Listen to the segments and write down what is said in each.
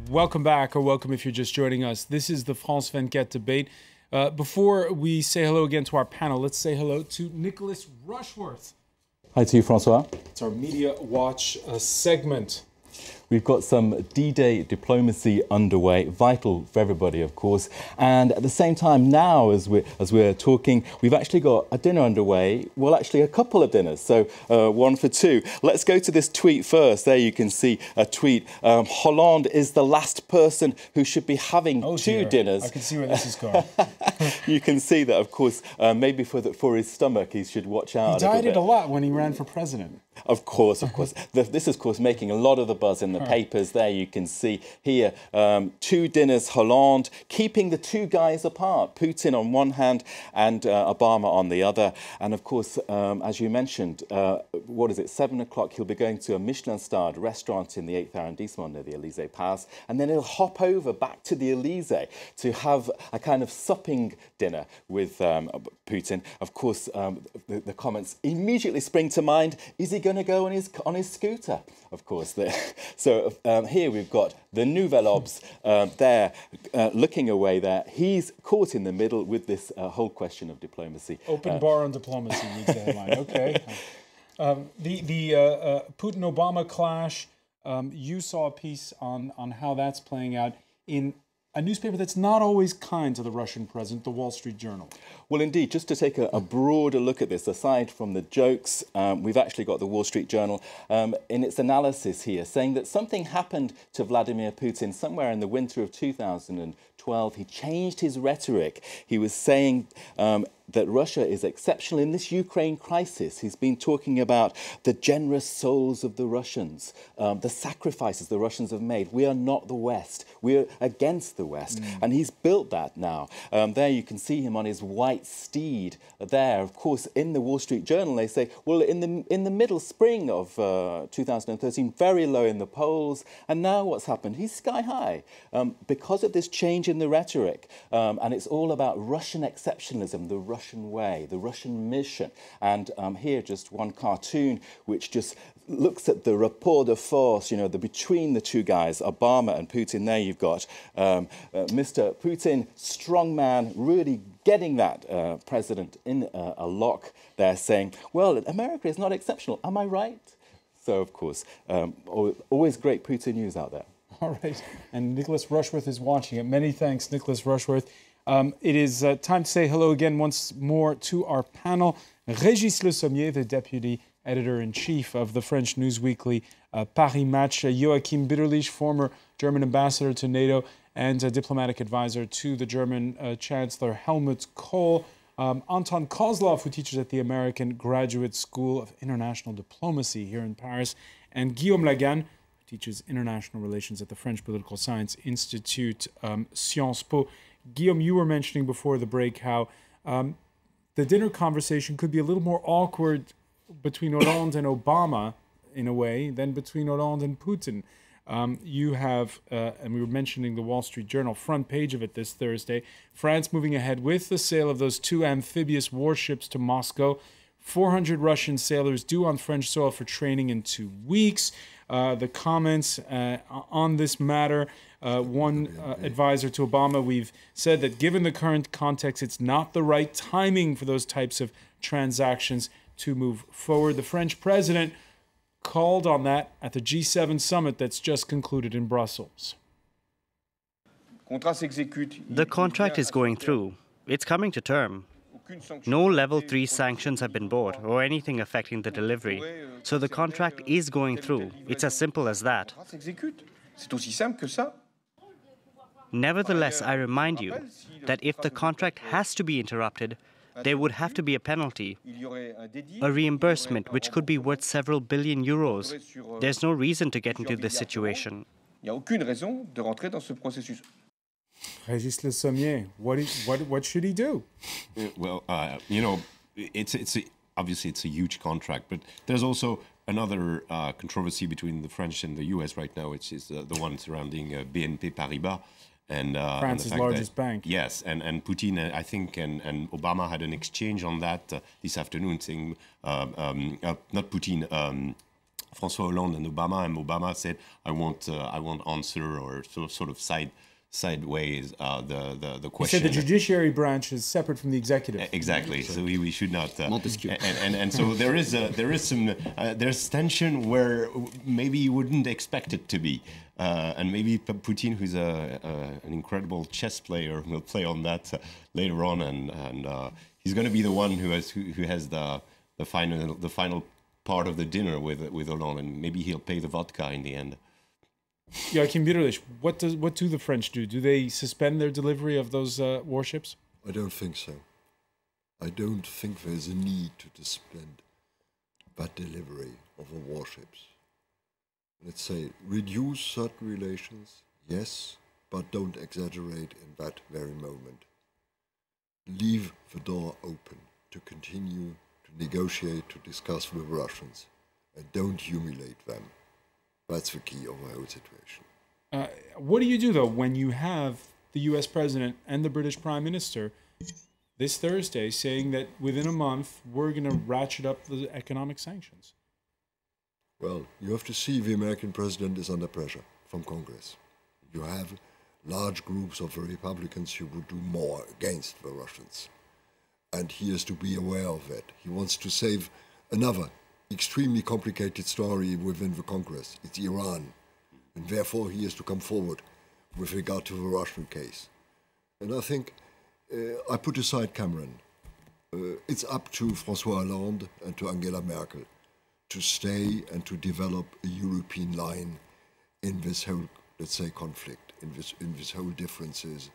Welcome back, or welcome if you're just joining us. This is the France 24 debate. Before we say hello again to our panel, let's say hello to Nicholas Rushworth. Hi to you, François. It's our Media Watch segment. We've got some D-Day diplomacy underway, vital for everybody, of course. And at the same time, now, as we're talking, we've actually got a dinner underway. Well, actually, a couple of dinners, so one for two. Let's go to this tweet first. There you can see a tweet. Hollande is the last person who should be having two dinners. I can see where this is going. You can see that, of course, maybe for his stomach, he should watch out. He dieted a lot when he ran for president. Of course, of course. This is, of course, making a lot of the buzz in the papers. There you can see here, two dinners, Hollande, keeping the two guys apart, Putin on one hand and Obama on the other. And of course, as you mentioned, what is it, 7 o'clock, he'll be going to a Michelin-starred restaurant in the 8th arrondissement near the Élysée Palace, and then he'll hop over back to the Élysée to have a kind of supping dinner with Putin. Of course, the comments immediately spring to mind. Is he going to go on his scooter? Of course. So here we've got the Nouvel Obs there, looking away there. He's caught in the middle with this whole question of diplomacy. Open bar on diplomacy reads the headline. Okay. The Putin-Obama clash, you saw a piece on how that's playing out in a newspaper that's not always kind to the Russian president, the Wall Street Journal. Well, indeed, just to take a broader look at this, aside from the jokes, we've actually got the Wall Street Journal in its analysis here, saying that something happened to Vladimir Putin somewhere in the winter of 2012. He changed his rhetoric. He was saying that Russia is exceptional in this Ukraine crisis. He's been talking about the generous souls of the Russians, the sacrifices the Russians have made. We are not the West. We're against the West. And he's built that now. There you can see him on his white steed there. Of course, in the Wall Street Journal, they say, well, in the middle spring of 2013, very low in the polls. And now what's happened? He's sky high because of this change in the rhetoric. And it's all about Russian exceptionalism, the Russian way, the Russian mission. And here just one cartoon which just looks at the rapport de force, you know, between the two guys, Obama and Putin. There you've got Mr. Putin, strong man, really getting that president in a lock there, saying, well, America is not exceptional. Am I right? So, of course, always great Putin news out there. All right. And Nicholas Rushworth is watching it. Many thanks, Nicholas Rushworth. It is time to say hello again once more to our panel. Régis Le Sommier, the Deputy Editor-in-Chief of the French news weekly Paris Match. Joachim BITTERLICH, former German ambassador to NATO and a diplomatic advisor to the German Chancellor Helmut Kohl. Anton, who teaches at the American Graduate School of International Diplomacy here in Paris. And Guillaume, who teaches international relations at the French Political Science Institute, Sciences Po. Guillaume, you were mentioning before the break how the dinner conversation could be a little more awkward between Hollande and Obama, in a way, than between Hollande and Putin. You have, and we were mentioning the Wall Street Journal, front page of it this Thursday, France moving ahead with the sale of those 2 amphibious warships to Moscow. 400 Russian sailors due on French soil for training in 2 weeks. The comments on this matter, one advisor to Obama, we've said that given the current context, it's not the right timing for those types of transactions to move forward. The French president called on that at the G7 summit that's just concluded in Brussels. The contract is going through. It's coming to term. No level 3 sanctions have been brought or anything affecting the delivery. So the contract is going through. It's as simple as that. Nevertheless, I remind you that if the contract has to be interrupted, there would have to be a penalty, a reimbursement which could be worth several billion euros. There's no reason to get into this situation. Régis Le Sommier, what should he do? Well, you know, obviously it's a huge contract, but there's also another controversy between the French and the US right now, which is the one surrounding BNP Paribas. And France's largest bank. Yes, and Putin, I think, and Obama had an exchange on that this afternoon, saying, not Putin, François Hollande and Obama said, I won't answer, or sort of sideways the question. He said the judiciary branch is separate from the executive. Exactly. So we should not. Montesquieu. And so there's tension where maybe you wouldn't expect it to be, and maybe Putin, who's an incredible chess player, will play on that later on, and he's going to be the one who has the final part of the dinner with Hollande, and maybe he'll pay the vodka in the end. Joachim BITTERLICH, what do the French do? Do they suspend their delivery of those warships? I don't think so. I don't think there's a need to suspend that delivery of the warships. Let's say, reduce certain relations, yes, but don't exaggerate in that very moment. Leave the door open to continue to negotiate, to discuss with the Russians, and don't humiliate them. That's the key of the whole situation. What do you do, though, when you have the US President and the British Prime Minister this Thursday saying that within a month we're going to ratchet up the economic sanctions? Well, you have to see the American president is under pressure from Congress. You have large groups of the Republicans who would do more against the Russians. And he has to be aware of that. He wants to save another extremely complicated story within the Congress. It's Iran. And therefore he has to come forward with regard to the Russian case. And I think I put aside Cameron. It's up to François Hollande and to Angela Merkel to stay and to develop a European line in this whole, let's say, conflict, in this whole differences,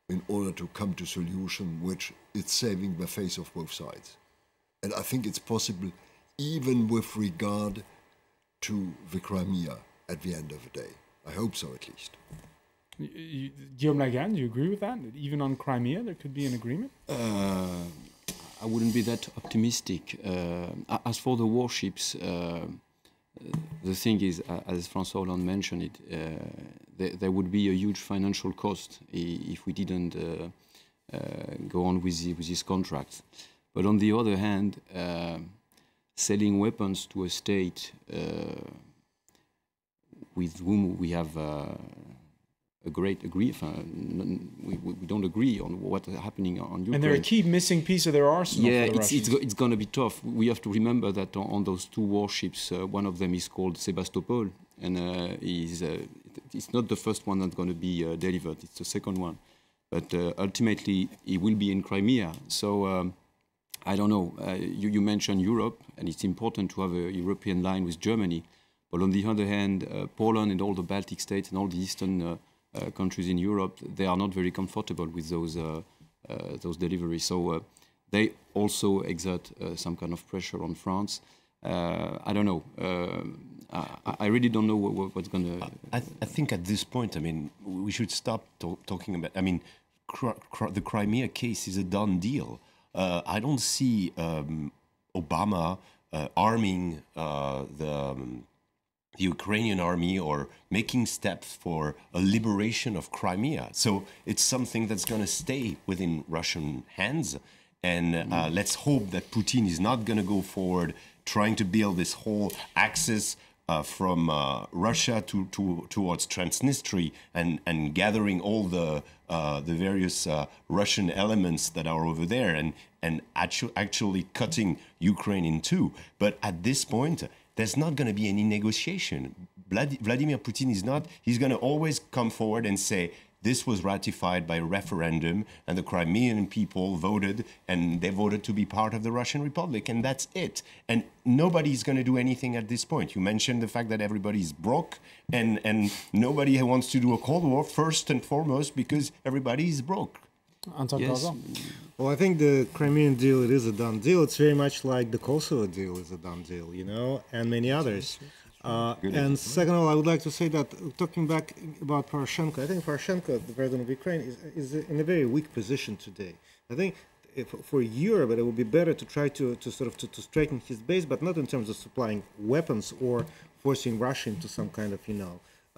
in order to come to a solution which is saving the face of both sides. And I think it's possible even with regard to the Crimea at the end of the day. I hope so, at least. Guillaume, LAGANE, do you agree with that? That even on Crimea there could be an agreement? I wouldn't be that optimistic. As for the warships, the thing is, as François Hollande mentioned it, there would be a huge financial cost if we didn't go on with this contract. But on the other hand, selling weapons to a state with whom we have a great we don't agree on what's happening on Ukraine. And they're a key missing piece of their arsenal. Yeah, for the it's going to be tough. We have to remember that on those two warships, one of them is called Sebastopol, and it's not the first one that's going to be delivered. It's the second one, but ultimately it will be in Crimea. So I don't know. You mentioned Europe, and it's important to have a European line with Germany. But on the other hand, Poland and all the Baltic states and all the eastern countries in Europe, they are not very comfortable with those deliveries. So they also exert some kind of pressure on France. I don't know. I really don't know what's going to... I think at this point, I mean, we should stop talking about... I mean, the Crimea case is a done deal. I don't see Obama arming the Ukrainian army or making steps for a liberation of Crimea. So it's something that's going to stay within Russian hands. And let's hope that Putin is not going to go forward trying to build this whole axis from Russia towards Transnistria and gathering all the various Russian elements that are over there and actually cutting Ukraine in two. But at this point, there's not going to be any negotiation. Vladimir Putin is not, he's going to always come forward and say, this was ratified by a referendum and the Crimean people voted and they voted to be part of the Russian Republic, and that's it. And nobody's going to do anything at this point. You mentioned the fact that everybody's broke and nobody wants to do a Cold War first and foremost because everybody is broke. Anton, yes. Well, I think the Crimean deal, it is a done deal. It's very much like the Kosovo deal is a done deal, you know, and many others. And second of all, I would like to say that, talking back about Poroshenko, I think Poroshenko, the president of Ukraine, is in a very weak position today. I think for Europe, it would be better to try to straighten his base, but not in terms of supplying weapons or forcing Russia into some kind of,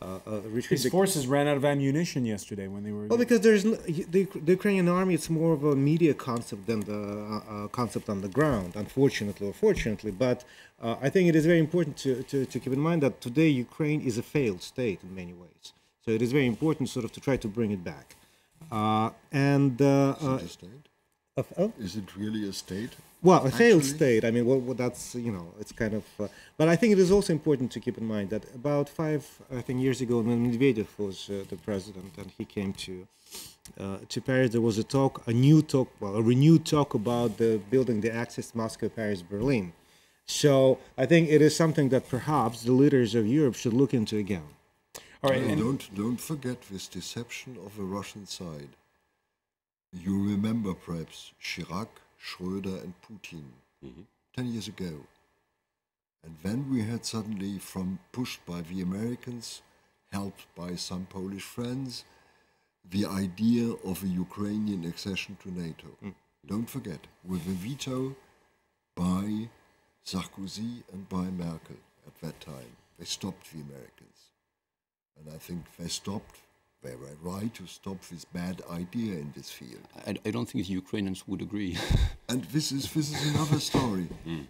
retreat. His forces ran out of ammunition yesterday when they were. Well, because there's the Ukrainian army. It's more of a media concept than the concept on the ground, unfortunately or fortunately. But I think it is very important to keep in mind that today Ukraine is a failed state in many ways. So it is very important, sort of, to try to bring it back. Is it a state? Is it really a state? Well, a failed state. I mean, well, that's, you know, it's kind of. But I think it is also important to keep in mind that about 5, I think, years ago, when Medvedev was the president and he came to Paris, there was a renewed talk about building the axis Moscow, Paris, Berlin. So I think it is something that perhaps the leaders of Europe should look into again. All right, and don't forget this deception of the Russian side. You remember perhaps Chirac, Schröder and Putin 10 years ago. And then we had suddenly, pushed by the Americans, helped by some Polish friends, the idea of a Ukrainian accession to NATO. Don't forget, with a veto by Sarkozy and by Merkel at that time. They stopped the Americans. And I think they were right to stop this bad idea in this field. I don't think the Ukrainians would agree. And this is another story.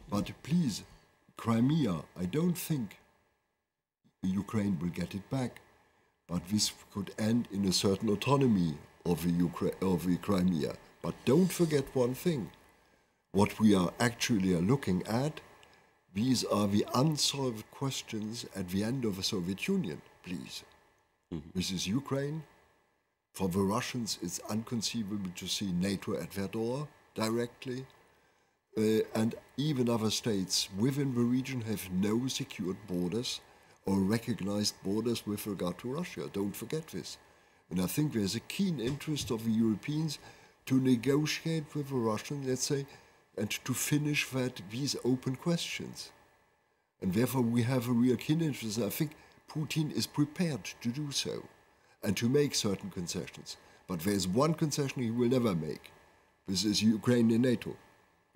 But please, Crimea, I don't think Ukraine will get it back. But this could end in a certain autonomy of the Crimea. But don't forget one thing. What we are actually looking at, these are the unsolved questions at the end of the Soviet Union, please. This is Ukraine. For the Russians, it's inconceivable to see NATO at their door directly. And even other states within the region have no secured borders or recognized borders with regard to Russia. Don't forget this. And I think there's a keen interest of the Europeans to negotiate with the Russians, let's say, and to finish these open questions. And therefore we have a real keen interest. I think Putin is prepared to do so and to make certain concessions. But there's one concession he will never make. This is Ukraine and NATO.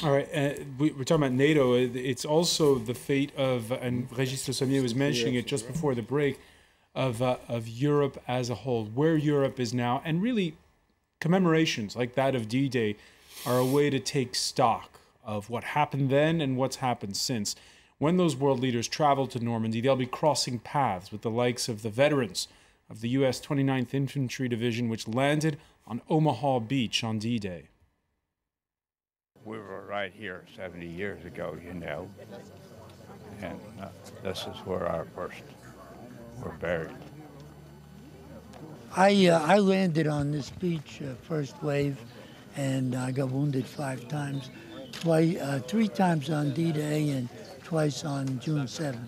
All right, we're talking about NATO. It's also the fate of, and Régis Le Sommier was mentioning it just before the break, of Europe as a whole, where Europe is now. And really, commemorations like that of D-Day are a way to take stock of what happened then and what's happened since. When those world leaders travel to Normandy, they'll be crossing paths with the likes of the veterans of the U.S. 29th Infantry Division, which landed on Omaha Beach on D-Day. We were right here 70 years ago, you know, and this is where our first were buried. I landed on this beach, first wave, and I got wounded 5 times, 3 times on D-Day and twice on June 7th.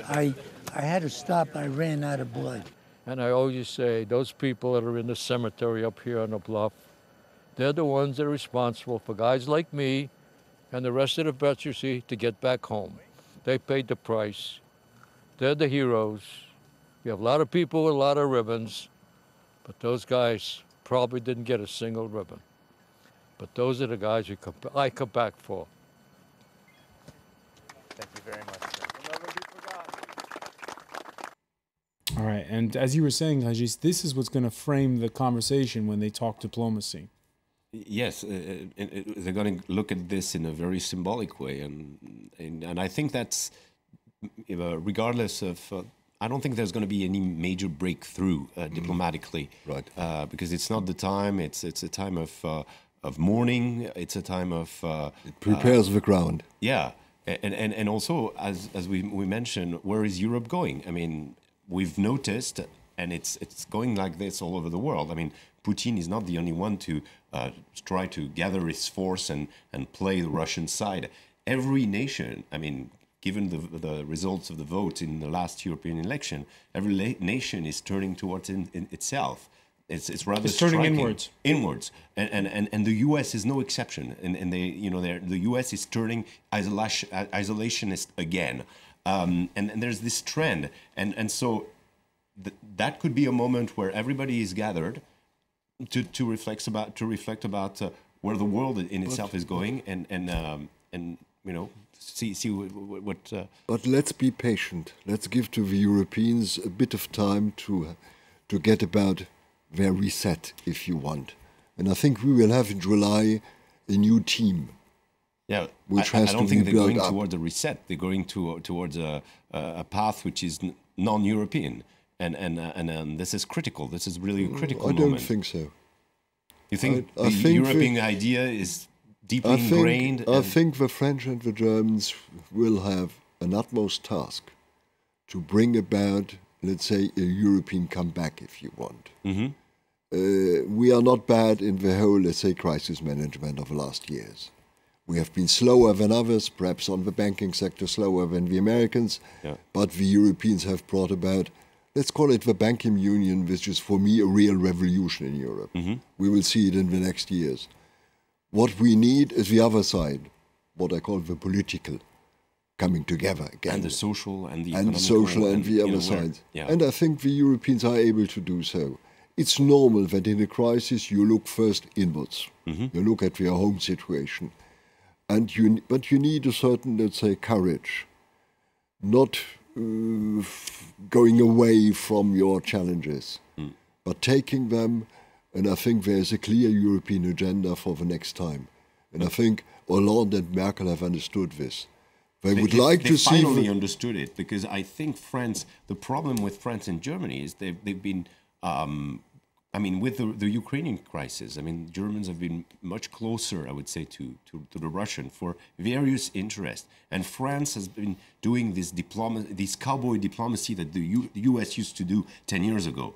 I had to stop. I ran out of blood. And I always say, those people that are in the cemetery up here on the bluff, they're the ones that are responsible for guys like me and the rest of the vets you see to get back home. They paid the price. They're the heroes. We have a lot of people with a lot of ribbons, but those guys probably didn't get a single ribbon. But those are the guys I come back for. Thank you very much. We'll never be forgotten. All right, and as you were saying, Régis, this is what's going to frame the conversation when they talk diplomacy. Yes, they're going to look at this in a very symbolic way, and I think that's regardless of. I don't think there's going to be any major breakthrough diplomatically, right? Because it's not the time. It's a time of mourning. It's a time of. It prepares the ground. Yeah, and also as we mentioned, where is Europe going? I mean, we've noticed, and it's going like this all over the world. I mean, Putin is not the only one to try to gather his force and play the Russian side. Every nation, I mean, given the results of the vote in the last European election, every nation is turning towards itself. It's rather turning striking. inwards. And the U.S. is no exception. And the U.S. is turning isolationist again. And there's this trend. And so that could be a moment where everybody is gathered to reflect about where the world in itself is going, and see what. But let's be patient. Let's give to the Europeans a bit of time to get about their reset, if you want. And I think we will have in July a new team. Yeah, which I has don't to think be they're built going up. towards a reset. They're going towards a path which is non-European, and this is critical. This is really a critical moment. I don't think so. You think I the think European idea is deeply ingrained? I think the French and the Germans will have an utmost task to bring about, let's say, a European comeback, if you want. We are not bad in the whole, let's say, crisis management of the last years. We have been slower than others, perhaps on the banking sector slower than the Americans, but the Europeans have brought about, let's call it the banking union, which is for me a real revolution in Europe. We will see it in the next years. What we need is the other side, what I call the political, coming together again. And the social and the and economical. social and the other side. And I think the Europeans are able to do so. It's normal that in a crisis you look first inwards. You look at your home situation. But you need a certain, let's say, courage, not going away from your challenges, but taking them. And I think there's a clear European agenda for the next time. And I think Hollande and Merkel have understood this. They would like to see. They finally understood it, because I think France. The problem with France and Germany is they've been. I mean, with the Ukrainian crisis, I mean, Germans have been much closer, I would say, to the Russian for various interests. And France has been doing this cowboy diplomacy that the US used to do 10 years ago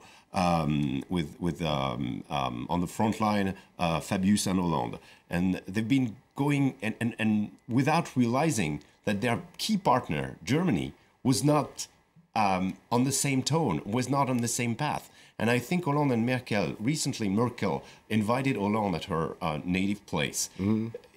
with on the front line, Fabius and Hollande. And they've been going and without realizing that their key partner, Germany, was not on the same tone, was not on the same path. And I think Hollande and Merkel, recently Merkel invited Hollande at her native place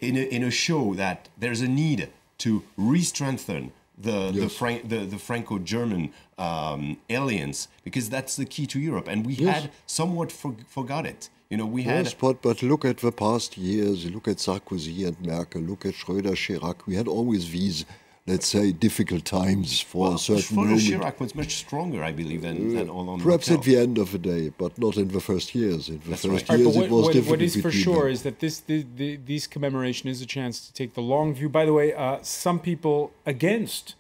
in a show that there's a need to re-strengthen the Franco-German alliance, because that's the key to Europe. And we had somewhat forgot it. You know, we had... Yes, but look at the past years, look at Sarkozy and Merkel, look at Schröder, Chirac. We had always these, let's say, difficult times for a certain moment. Chirac was much stronger, I believe, than Hollande. Perhaps at the end of the day, but not in the first years. In the first years, it was difficult. What is for sure is that this commemoration is a chance to take the long view. By the way, some people against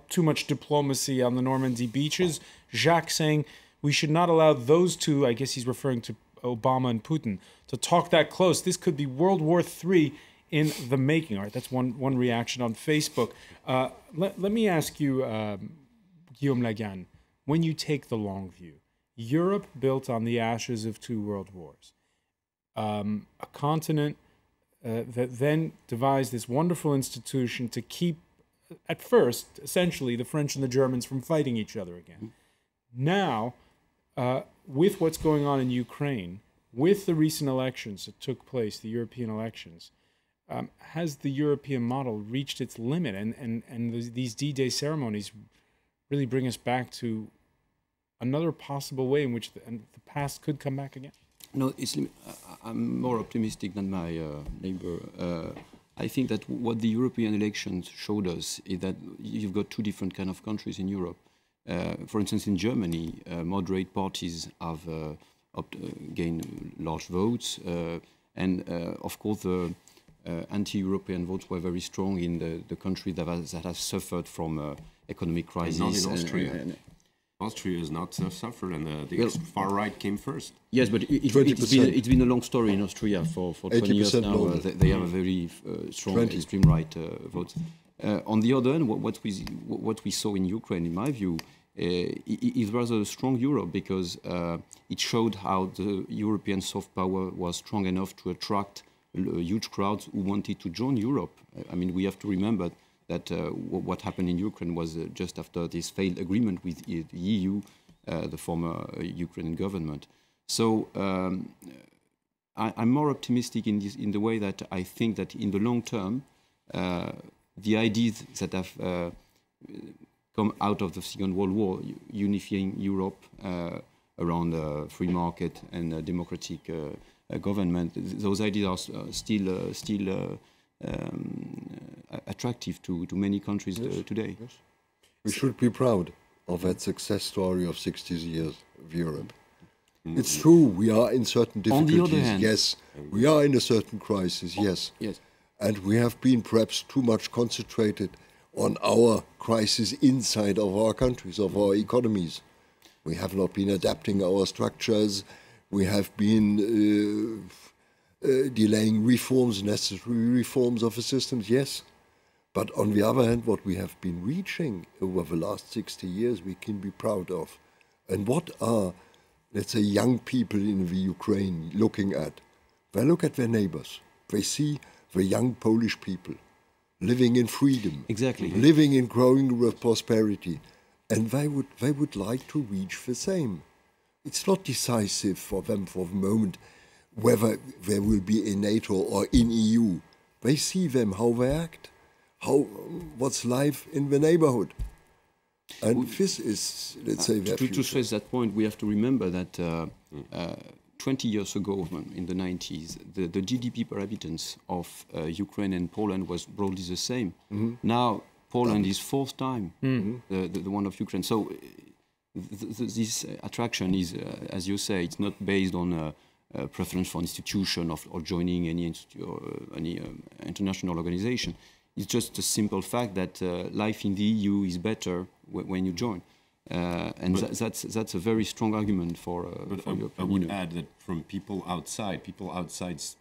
too much diplomacy on the Normandy beaches. Jacques saying we should not allow those two, I guess he's referring to Obama and Putin, to talk that close. This could be World War III in the making. All right, that's one reaction on Facebook. Let me ask you, Guillaume LAGANE, when you take the long view, Europe built on the ashes of two world wars, a continent that then devised this wonderful institution to keep, at first, essentially, the French and the Germans from fighting each other again. Now, with what's going on in Ukraine, with the recent elections that took place, the European elections, has the European model reached its limit? And these D-Day ceremonies really bring us back to another possible way in which the past could come back again? No, I'm more optimistic than my neighbor. I think that what the European elections showed us is that you've got two different kind of countries in Europe. For instance, in Germany, moderate parties have gained large votes, and of course the anti-European votes were very strong in the country that has suffered from economic crisis. And not in Austria. Austria has not suffered, and the far right came first. Yes, but it's been a long story in Austria for 20 years now. They have a very strong extreme right votes. On the other hand, what we saw in Ukraine, in my view, is rather a strong Europe, because it showed how the European soft power was strong enough to attract huge crowds who wanted to join Europe. I mean, we have to remember that what happened in Ukraine was just after this failed agreement with the EU, the former Ukrainian government. So I'm more optimistic in the way that I think that in the long term, the ideas that have come out of the Second World War, unifying Europe around free market and democratic government, those ideas are still attractive to many countries today. Yes. We should be proud of that success story of 60 years of Europe. It's true, we are in certain difficulties, On the other hand, yes. We are in a certain crisis, yes. Yes. And we have been perhaps too much concentrated on our crisis inside of our countries, of our economies. We have not been adapting our structures. We have been delaying reforms, necessary reforms of the systems, yes. But on the other hand, what we have been reaching over the last 60 years, we can be proud of. And what are, let's say, young people in the Ukraine looking at? They look at their neighbors. They see the young Polish people living in freedom, exactly, living in growing prosperity, and they would like to reach the same. It's not decisive for them for the moment whether they will be in NATO or in EU. They see them how they act, what's life in the neighborhood, and this is, let's say, their to stress that point, we have to remember that 20 years ago, in the 90s, the GDP per habitant of Ukraine and Poland was broadly the same. Now, Poland is fourth time the one of Ukraine. So this attraction is, as you say, it's not based on a preference for institution or joining any international organization. It's just a simple fact that life in the EU is better when you join. And that's a very strong argument for Europe. I would add that from people outside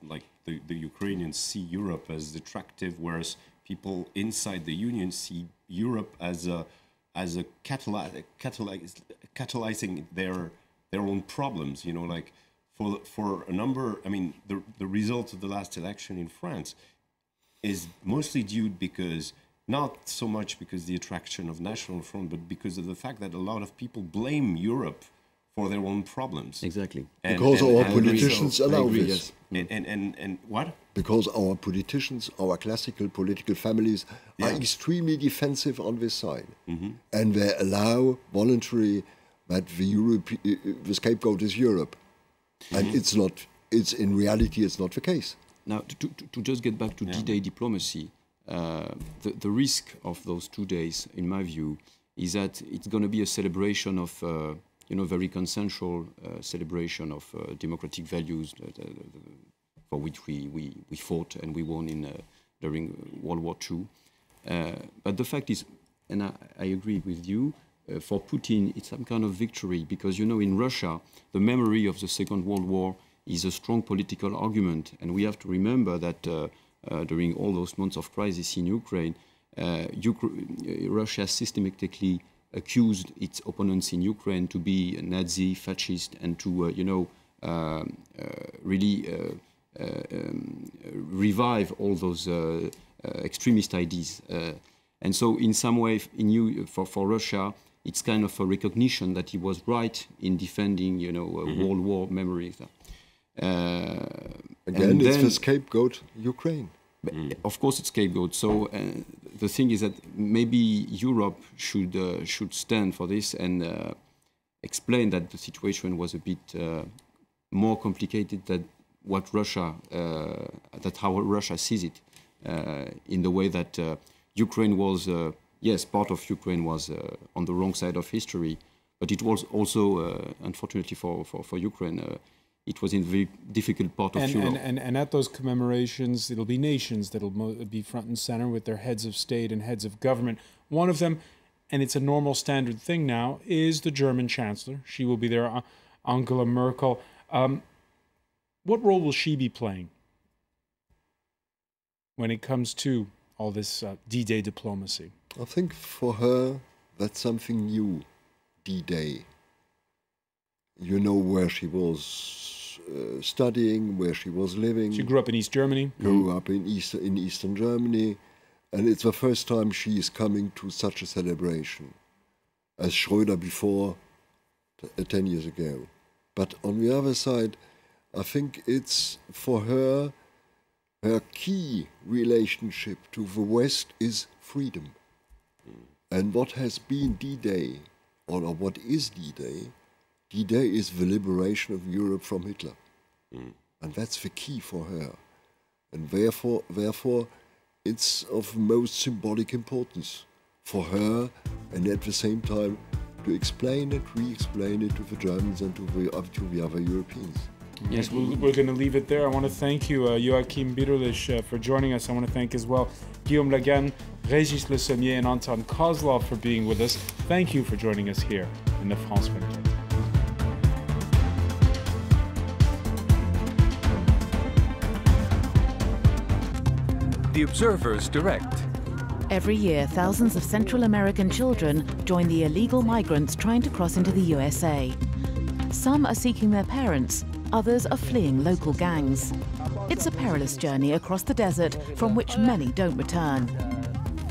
like the Ukrainians see Europe as attractive, whereas people inside the Union see Europe as a catalyzing their own problems. You know, like for a number. I mean, the result of the last election in France is mostly due because. Not so much because the attraction of National Front, but because of the fact that a lot of people blame Europe for their own problems. Exactly. Because our politicians allow this. And what? Because our politicians, our classical political families are extremely defensive on this side. And they allow voluntarily that the scapegoat is Europe. And in reality, it's not the case. Now, to just get back to D-Day diplomacy, the risk of those 2 days, in my view, is that it's going to be a celebration of, very consensual celebration of democratic values for which we fought and we won during World War II. But the fact is, and I agree with you, for Putin, it's some kind of victory because, in Russia, the memory of the Second World War is a strong political argument. And we have to remember that during all those months of crisis in Ukraine, Russia systematically accused its opponents in Ukraine to be Nazi, fascist, and to, really revive all those extremist ideas. And so, in some way, for Russia, it's kind of a recognition that he was right in defending, World War memories. Again, it's the scapegoat, Ukraine. Of course, it's scapegoat. So the thing is that maybe Europe should stand for this and explain that the situation was a bit more complicated than what how Russia sees it, in the way that Ukraine was, yes, part of Ukraine was on the wrong side of history, but it was also, unfortunately for Ukraine, it was in a very difficult part of Europe. And at those commemorations, it'll be nations that'll be front and center with their heads of state and heads of government. One of them, and it's a normal standard thing now, is the German Chancellor. She will be there, Angela Merkel. What role will she be playing when it comes to all this D-Day diplomacy? I think for her, that's something new, D-Day. You know where she was studying, where she was living. She grew up in East Germany. Grew up in Eastern Germany. And it's the first time she is coming to such a celebration as Schröder before 10 years ago. But on the other side, I think it's for her key relationship to the West is freedom. And what has been D-Day, or what is D-Day? D-Day is the liberation of Europe from Hitler. And that's the key for her. And therefore, it's of most symbolic importance for her, and at the same time to explain it, re-explain it to the Germans and to the other Europeans. Yes, we're going to leave it there. I want to thank you, Joachim BITTERLICH, for joining us. I want to thank as well Guillaume LAGANE, Régis Le Sommier, and Anton KOSLOV for being with us. Thank you for joining us here in the France 24. The Observer's Direct. Every year, thousands of Central American children join the illegal migrants trying to cross into the USA. Some are seeking their parents, others are fleeing local gangs. It's a perilous journey across the desert from which many don't return.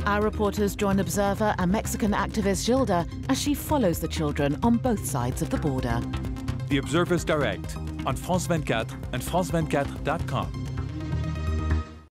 Our reporters join Observer and Mexican activist Gilda as she follows the children on both sides of the border. The Observer's Direct on France 24 and France24.com.